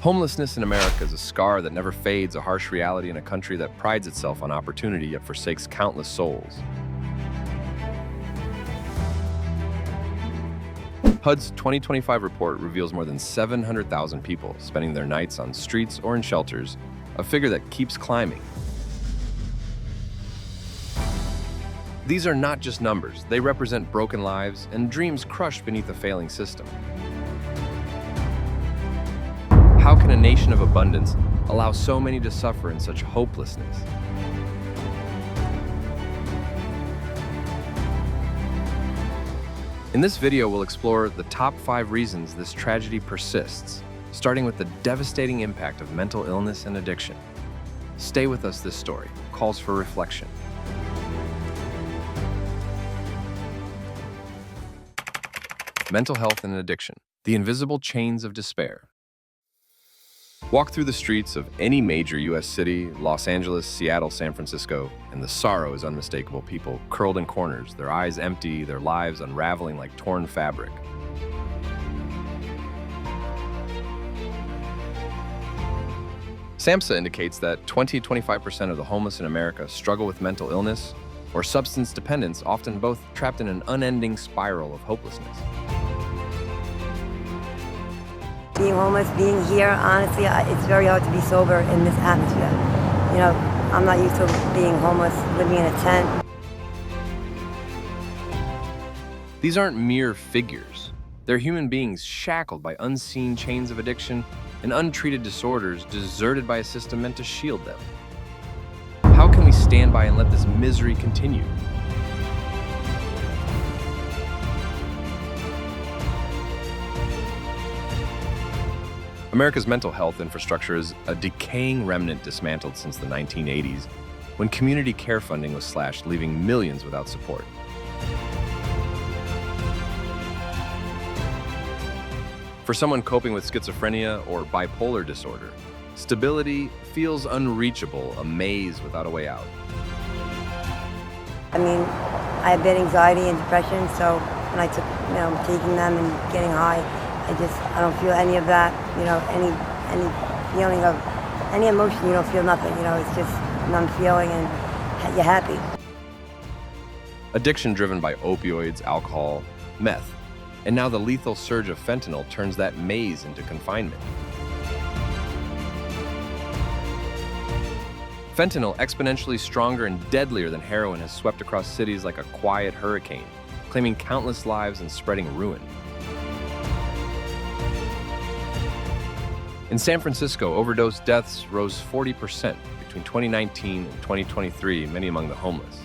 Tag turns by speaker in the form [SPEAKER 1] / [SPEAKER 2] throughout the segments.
[SPEAKER 1] Homelessness in America is a scar that never fades, a harsh reality in a country that prides itself on opportunity yet forsakes countless souls. HUD's 2025 report reveals more than 700,000 people spending their nights on streets or in shelters, a figure that keeps climbing. These are not just numbers, they represent broken lives and dreams crushed beneath a failing system. How can a nation of abundance allow so many to suffer in such hopelessness? In this video, we'll explore the top 5 reasons this tragedy persists, starting with the devastating impact of mental illness and addiction. Stay with us, this story calls for reflection. Mental health and addiction, the invisible chains of despair. Walk through the streets of any major U.S. city, Los Angeles, Seattle, San Francisco, and the sorrow is unmistakable. People curled in corners, their eyes empty, their lives unraveling like torn fabric. SAMHSA indicates that 20-25% of the homeless in America struggle with mental illness or substance dependence, often both trapped in an unending spiral of hopelessness.
[SPEAKER 2] Being homeless, being here, honestly, it's very hard to be sober in this atmosphere. You know, I'm not used to being homeless, living in a tent.
[SPEAKER 1] These aren't mere figures. They're human beings shackled by unseen chains of addiction and untreated disorders, deserted by a system meant to shield them. How can we stand by and let this misery continue? America's mental health infrastructure is a decaying remnant dismantled since the 1980s, when community care funding was slashed, leaving millions without support. For someone coping with schizophrenia or bipolar disorder, stability feels unreachable, a maze without a way out.
[SPEAKER 2] I mean, I have bad anxiety and depression, so when I took, taking them and getting high, I don't feel any of that, any feeling of, any emotion, you don't feel nothing, it's just numb feeling and you're happy.
[SPEAKER 1] Addiction driven by opioids, alcohol, meth, and now the lethal surge of fentanyl turns that maze into confinement. Fentanyl, exponentially stronger and deadlier than heroin, has swept across cities like a quiet hurricane, claiming countless lives and spreading ruin. In San Francisco, overdose deaths rose 40% between 2019 and 2023, many among the homeless,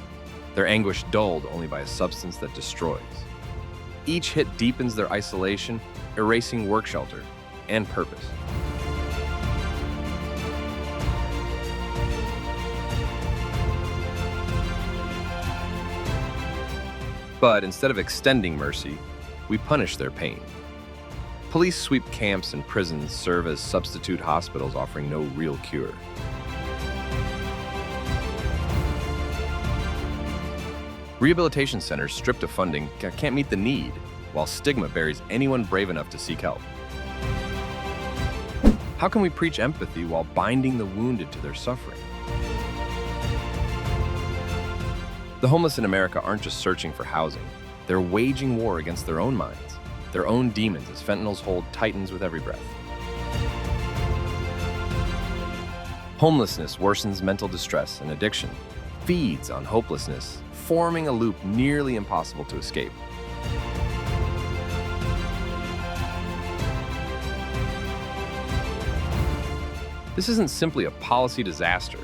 [SPEAKER 1] their anguish dulled only by a substance that destroys. Each hit deepens their isolation, erasing work shelter and purpose. But instead of extending mercy, we punish their pain. Police sweep camps and prisons serve as substitute hospitals, offering no real cure. Rehabilitation centers stripped of funding can't meet the need, while stigma buries anyone brave enough to seek help. How can we preach empathy while binding the wounded to their suffering? The homeless in America aren't just searching for housing, they're waging war against their own minds, their own demons, as fentanyl's hold tightens with every breath. Homelessness worsens mental distress, and addiction feeds on hopelessness, forming a loop nearly impossible to escape. This isn't simply a policy disaster,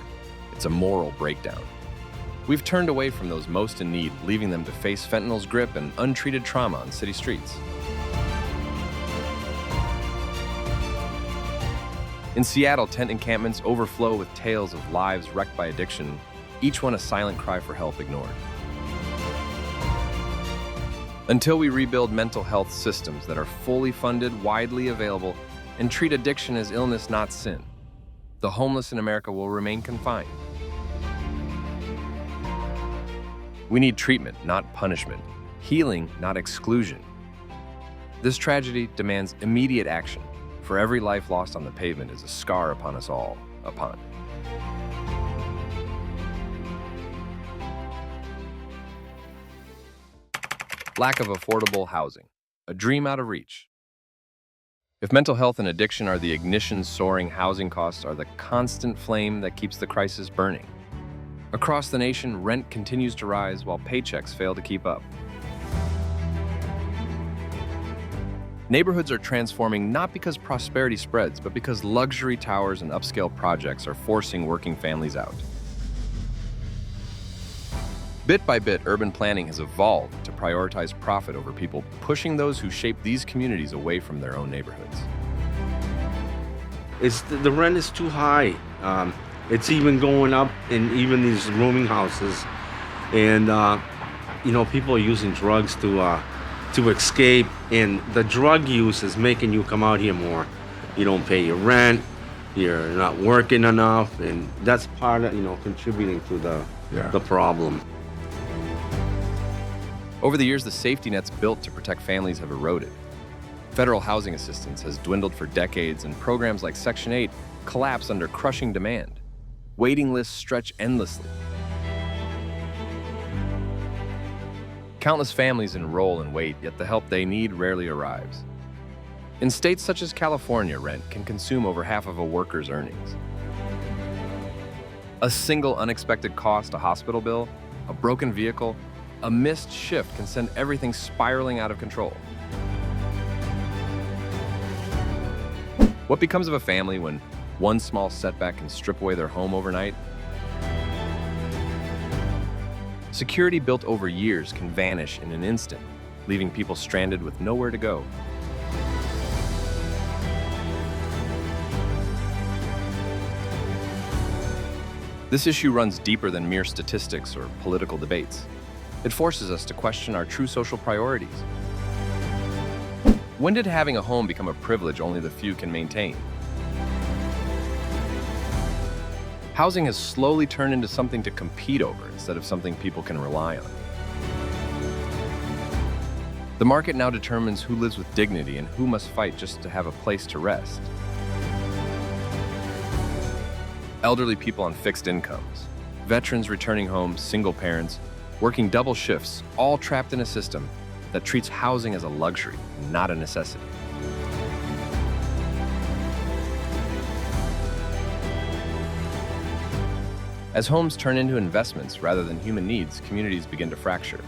[SPEAKER 1] it's a moral breakdown. We've turned away from those most in need, leaving them to face fentanyl's grip and untreated trauma on city streets. In Seattle, tent encampments overflow with tales of lives wrecked by addiction, each one a silent cry for help ignored. Until we rebuild mental health systems that are fully funded, widely available, and treat addiction as illness, not sin, the homeless in America will remain confined. We need treatment, not punishment, healing, not exclusion. This tragedy demands immediate action For every life lost on the pavement is a scar upon us all, upon. Lack of affordable housing, a dream out of reach. If mental health and addiction are the ignition, soaring housing costs are the constant flame that keeps the crisis burning. Across the nation, rent continues to rise while paychecks fail to keep up. Neighborhoods are transforming not because prosperity spreads, but because luxury towers and upscale projects are forcing working families out. Bit by bit, urban planning has evolved to prioritize profit over people, pushing those who shape these communities away from their own neighborhoods.
[SPEAKER 3] The rent is too high. It's even going up in even these rooming houses, and people are using drugs to escape. And the drug use is making you come out here more. You don't pay your rent. You're not working enough, and that's part of contributing to the problem.
[SPEAKER 1] Over the years, the safety nets built to protect families have eroded. Federal housing assistance has dwindled for decades, and programs like Section 8 collapse under crushing demand. Waiting lists stretch endlessly. Countless families enroll and wait, yet the help they need rarely arrives. In states such as California, rent can consume over half of a worker's earnings. A single unexpected cost, a hospital bill, a broken vehicle, a missed shift can send everything spiraling out of control. What becomes of a family when one small setback can strip away their home overnight? Security built over years can vanish in an instant, leaving people stranded with nowhere to go. This issue runs deeper than mere statistics or political debates. It forces us to question our true social priorities. When did having a home become a privilege only the few can maintain? Housing has slowly turned into something to compete over instead of something people can rely on. The market now determines who lives with dignity and who must fight just to have a place to rest. Elderly people on fixed incomes, veterans returning home, single parents, working double shifts, all trapped in a system that treats housing as a luxury, not a necessity. As homes turn into investments rather than human needs, communities begin to fracture.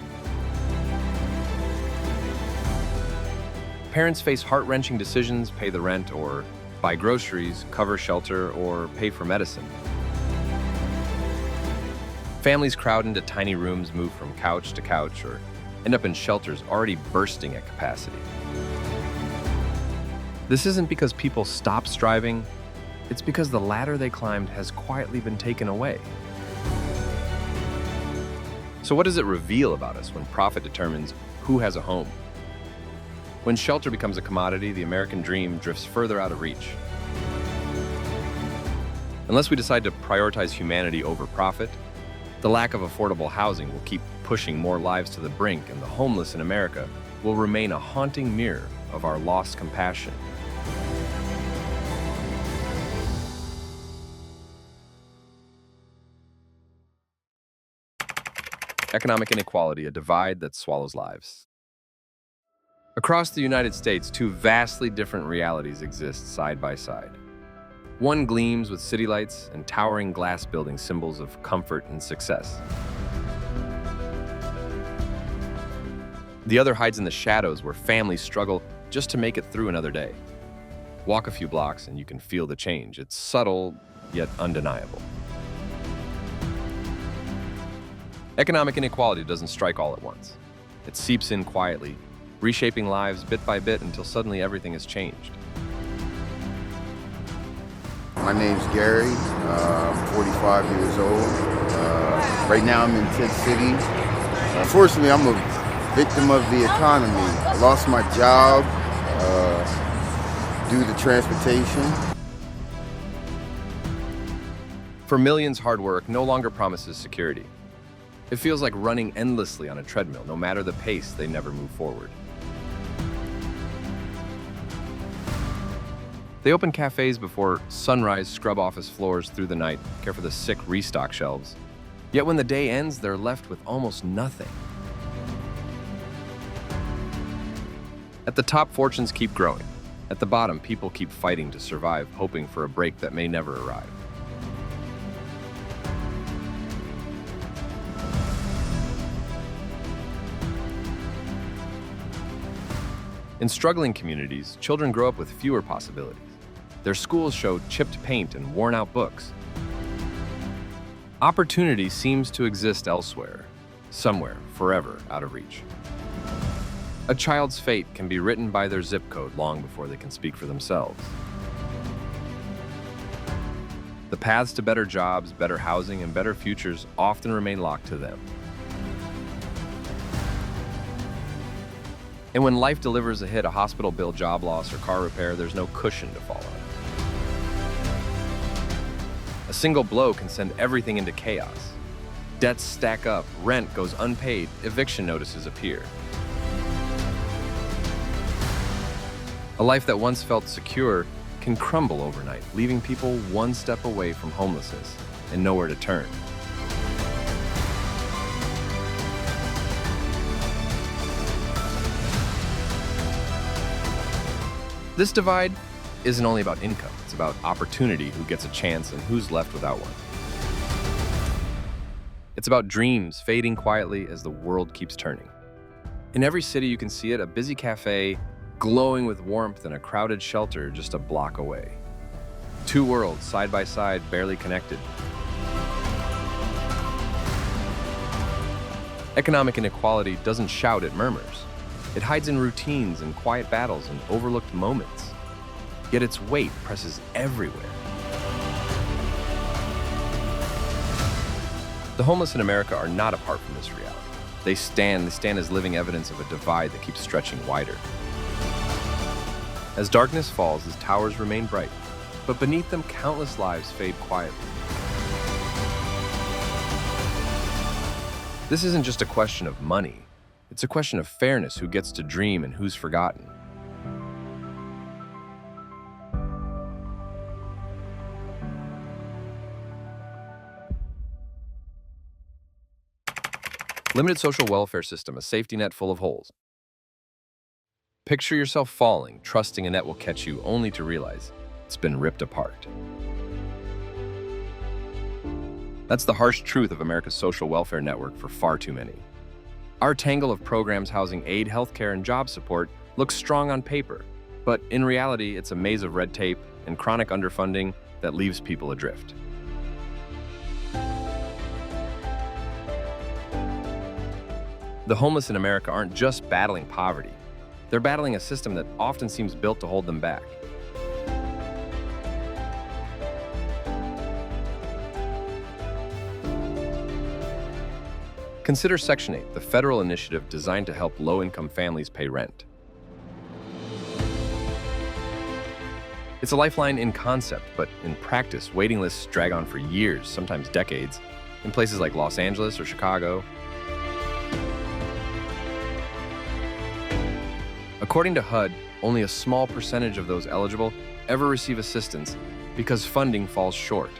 [SPEAKER 1] Parents face heart-wrenching decisions: pay the rent or buy groceries, cover shelter, or pay for medicine. Families crowd into tiny rooms, move from couch to couch, or end up in shelters already bursting at capacity. This isn't because people stop striving, it's because the ladder they climbed has quietly been taken away. So what does it reveal about us when profit determines who has a home? When shelter becomes a commodity, the American dream drifts further out of reach. Unless we decide to prioritize humanity over profit, the lack of affordable housing will keep pushing more lives to the brink, and the homeless in America will remain a haunting mirror of our lost compassion. Economic inequality, a divide that swallows lives. Across the United States, two vastly different realities exist side by side. One gleams with city lights and towering glass buildings, symbols of comfort and success. The other hides in the shadows, where families struggle just to make it through another day. Walk a few blocks and you can feel the change. It's subtle, yet undeniable. Economic inequality doesn't strike all at once. It seeps in quietly, reshaping lives bit by bit until suddenly everything has changed.
[SPEAKER 4] My name's Gary, I'm 45 years old. Right now I'm in Tent City. Unfortunately, I'm a victim of the economy. I lost my job due to transportation.
[SPEAKER 1] For millions, hard work no longer promises security. It feels like running endlessly on a treadmill. No matter the pace, they never move forward. They open cafes before sunrise, scrub office floors through the night, care for the sick, restock shelves. Yet when the day ends, they're left with almost nothing. At the top, fortunes keep growing. At the bottom, people keep fighting to survive, hoping for a break that may never arrive. In struggling communities, children grow up with fewer possibilities. Their schools show chipped paint and worn-out books. Opportunity seems to exist elsewhere, somewhere, forever out of reach. A child's fate can be written by their zip code long before they can speak for themselves. The paths to better jobs, better housing, and better futures often remain locked to them. And when life delivers a hit, a hospital bill, job loss, or car repair, there's no cushion to fall on. A single blow can send everything into chaos. Debts stack up, rent goes unpaid, eviction notices appear. A life that once felt secure can crumble overnight, leaving people one step away from homelessness and nowhere to turn. This divide isn't only about income, it's about opportunity, who gets a chance and who's left without one. It's about dreams fading quietly as the world keeps turning. In every city you can see it, a busy cafe glowing with warmth and a crowded shelter just a block away. Two worlds, side by side, barely connected. Economic inequality doesn't shout, it murmurs. It hides in routines and quiet battles and overlooked moments. Yet its weight presses everywhere. The homeless in America are not apart from this reality. They stand as living evidence of a divide that keeps stretching wider. As darkness falls, as towers remain bright, but beneath them countless lives fade quietly. This isn't just a question of money. It's a question of fairness, who gets to dream and who's forgotten. Limited social welfare system, a safety net full of holes. Picture yourself falling, trusting a net will catch you, only to realize it's been ripped apart. That's the harsh truth of America's social welfare network for far too many. Our tangle of programs housing aid, healthcare, and job support looks strong on paper, but in reality, it's a maze of red tape and chronic underfunding that leaves people adrift. The homeless in America aren't just battling poverty. They're battling a system that often seems built to hold them back. Consider Section 8, the federal initiative designed to help low-income families pay rent. It's a lifeline in concept, but in practice, waiting lists drag on for years, sometimes decades, in places like Los Angeles or Chicago. According to HUD, only a small percentage of those eligible ever receive assistance because funding falls short.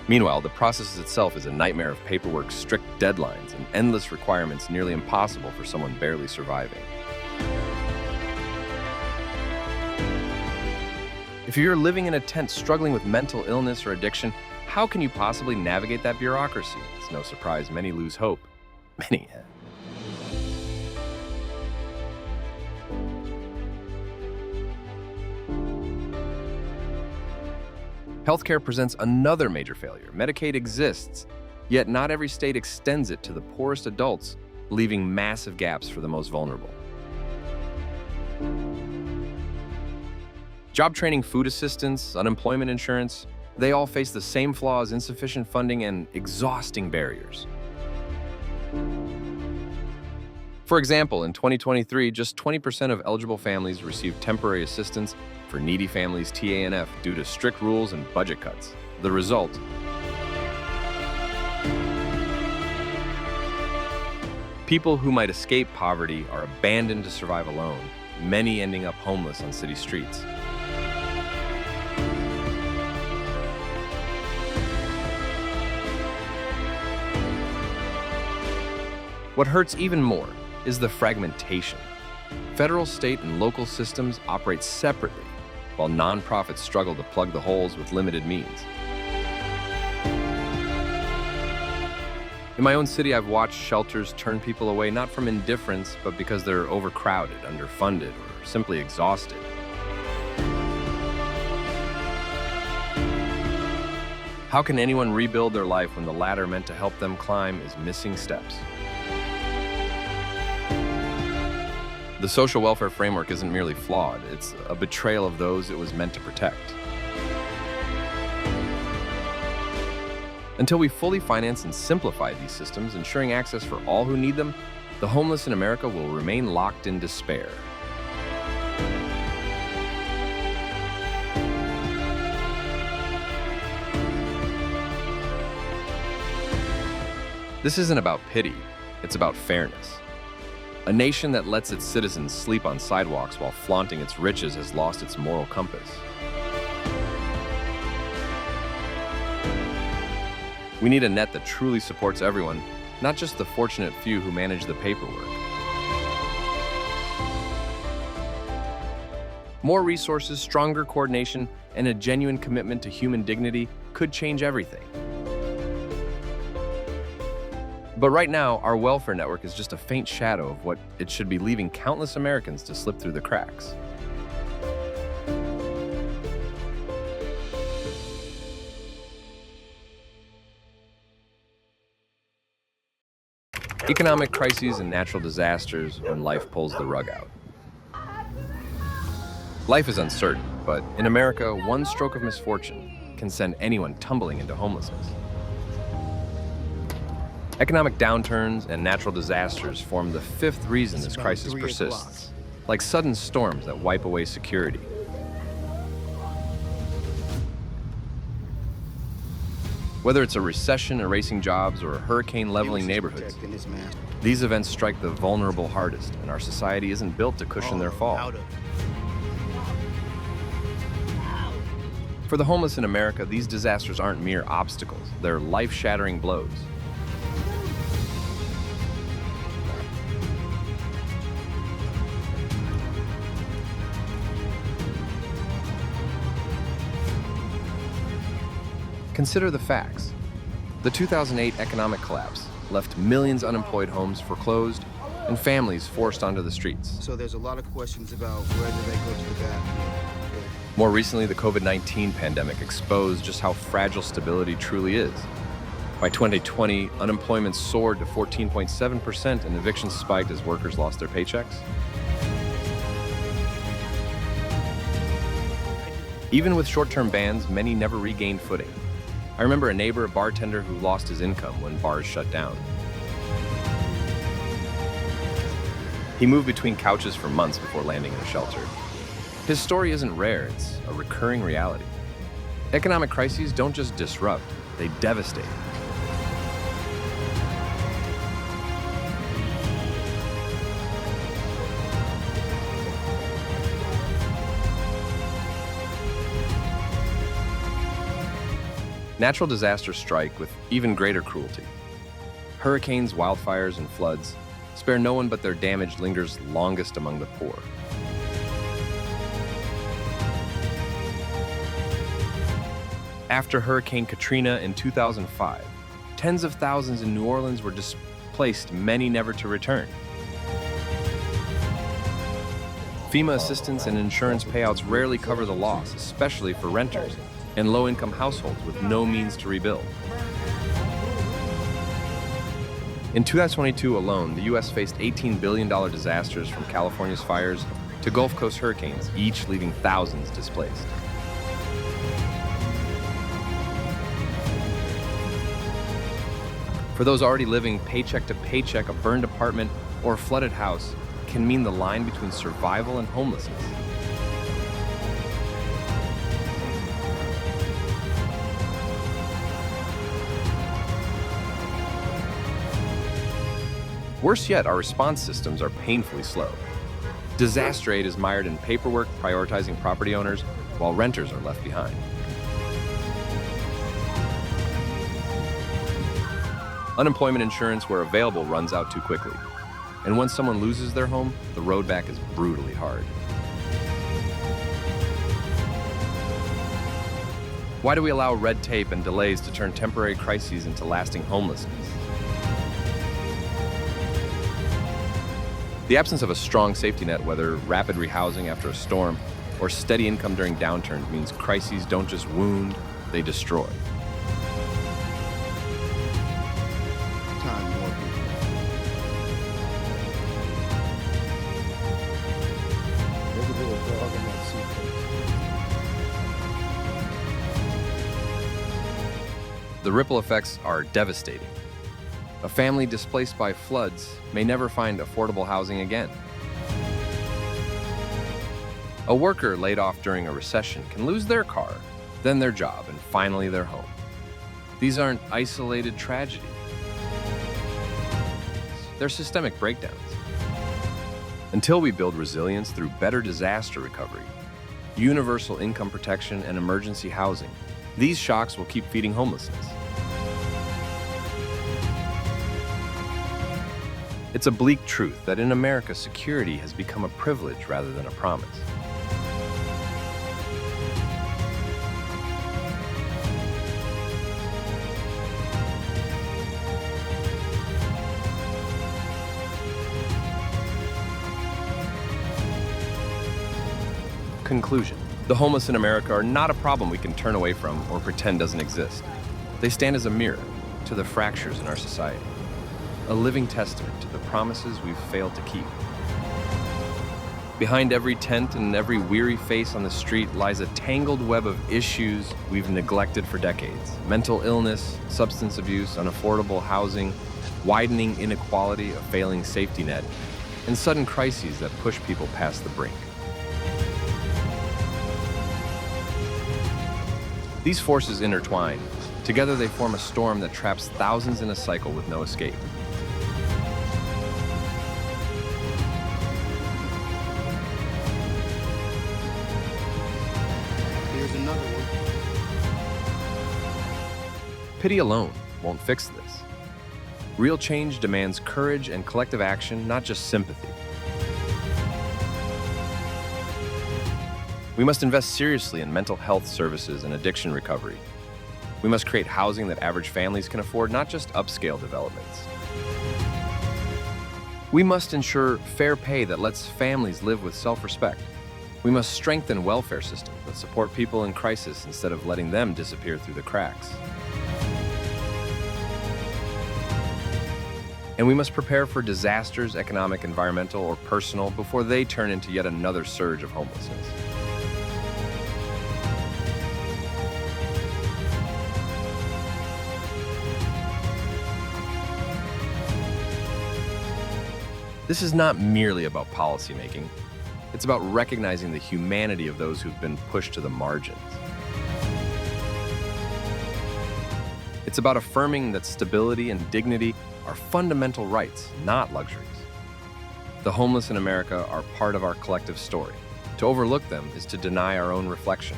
[SPEAKER 1] Meanwhile, the process itself is a nightmare of paperwork, strict deadlines, and endless requirements nearly impossible for someone barely surviving. If you're living in a tent struggling with mental illness or addiction, how can you possibly navigate that bureaucracy? It's no surprise many lose hope. Many. Healthcare presents another major failure. Medicaid exists, yet not every state extends it to the poorest adults, leaving massive gaps for the most vulnerable. Job training, food assistance, unemployment insurance, they all face the same flaws: insufficient funding and exhausting barriers. For example, in 2023, just 20% of eligible families received temporary assistance for needy families TANF due to strict rules and budget cuts. The result: people who might escape poverty are abandoned to survive alone, many ending up homeless on city streets. What hurts even more is the fragmentation. Federal, state, and local systems operate separately, while nonprofits struggle to plug the holes with limited means. In my own city, I've watched shelters turn people away not from indifference, but because they're overcrowded, underfunded, or simply exhausted. How can anyone rebuild their life when the ladder meant to help them climb is missing steps? The social welfare framework isn't merely flawed, it's a betrayal of those it was meant to protect. Until we fully finance and simplify these systems, ensuring access for all who need them, the homeless in America will remain locked in despair. This isn't about pity, it's about fairness. A nation that lets its citizens sleep on sidewalks while flaunting its riches has lost its moral compass. We need a net that truly supports everyone, not just the fortunate few who manage the paperwork. More resources, stronger coordination, and a genuine commitment to human dignity could change everything. But right now, our welfare network is just a faint shadow of what it should be, leaving countless Americans to slip through the cracks. Economic crises and natural disasters when life pulls the rug out. Life is uncertain, but in America, one stroke of misfortune can send anyone tumbling into homelessness. Economic downturns and natural disasters form the fifth reason this crisis persists, like sudden storms that wipe away security. Whether it's a recession erasing jobs or a hurricane leveling neighborhoods, these events strike the vulnerable hardest, and our society isn't built to cushion their fall. For the homeless in America, these disasters aren't mere obstacles, they're life-shattering blows. Consider the facts. The 2008 economic collapse left millions unemployed, homes foreclosed, and families forced onto the streets.
[SPEAKER 5] So there's a lot of questions about whether they go to the bathroom.
[SPEAKER 1] More recently, the COVID-19 pandemic exposed just how fragile stability truly is. By 2020, unemployment soared to 14.7% and evictions spiked as workers lost their paychecks. Even with short-term bans, many never regained footing. I remember a neighbor, a bartender, who lost his income when bars shut down. He moved between couches for months before landing in a shelter. His story isn't rare, it's a recurring reality. Economic crises don't just disrupt, they devastate. Natural disasters strike with even greater cruelty. Hurricanes, wildfires, and floods spare no one, but their damage lingers longest among the poor. After Hurricane Katrina in 2005, tens of thousands in New Orleans were displaced, many never to return. FEMA assistance and insurance payouts rarely cover the loss, especially for renters and low-income households with no means to rebuild. In 2022 alone, the U.S. faced $18 billion disasters from California's fires to Gulf Coast hurricanes, each leaving thousands displaced. For those already living paycheck to paycheck, a burned apartment or a flooded house can mean the line between survival and homelessness. Worse yet, our response systems are painfully slow. Disaster aid is mired in paperwork prioritizing property owners while renters are left behind. Unemployment insurance where available runs out too quickly. And once someone loses their home, the road back is brutally hard. Why do we allow red tape and delays to turn temporary crises into lasting homelessness? The absence of a strong safety net, whether rapid rehousing after a storm or steady income during downturns, means crises don't just wound, they destroy.
[SPEAKER 5] Time more people. There's a little dog in that suitcase.
[SPEAKER 1] The ripple effects are devastating. A family displaced by floods may never find affordable housing again. A worker laid off during a recession can lose their car, then their job, and finally their home. These aren't isolated tragedies. They're systemic breakdowns. Until we build resilience through better disaster recovery, universal income protection, and emergency housing, these shocks will keep feeding homelessness. It's a bleak truth that in America, security has become a privilege rather than a promise. Conclusion. The homeless in America are not a problem we can turn away from or pretend doesn't exist. They stand as a mirror to the fractures in our society, a living testament to the promises we've failed to keep. Behind every tent and every weary face on the street lies a tangled web of issues we've neglected for decades. Mental illness, substance abuse, unaffordable housing, widening inequality, a failing safety net, and sudden crises that push people past the brink. These forces intertwine. Together they form a storm that traps thousands in a cycle with no escape.
[SPEAKER 5] Here's another one.
[SPEAKER 1] Pity alone won't fix this. Real change demands courage and collective action, not just sympathy. We must invest seriously in mental health services and addiction recovery. We must create housing that average families can afford, not just upscale developments. We must ensure fair pay that lets families live with self-respect. We must strengthen welfare systems that support people in crisis instead of letting them disappear through the cracks. And we must prepare for disasters, economic, environmental, or personal, before they turn into yet another surge of homelessness. This is not merely about policymaking. It's about recognizing the humanity of those who've been pushed to the margins. It's about affirming that stability and dignity are fundamental rights, not luxuries. The homeless in America are part of our collective story. To overlook them is to deny our own reflection.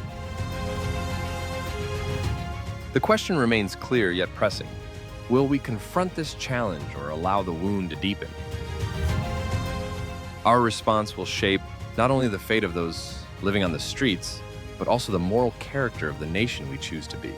[SPEAKER 1] The question remains clear yet pressing. Will we confront this challenge or allow the wound to deepen? Our response will shape not only the fate of those living on the streets, but also the moral character of the nation we choose to be.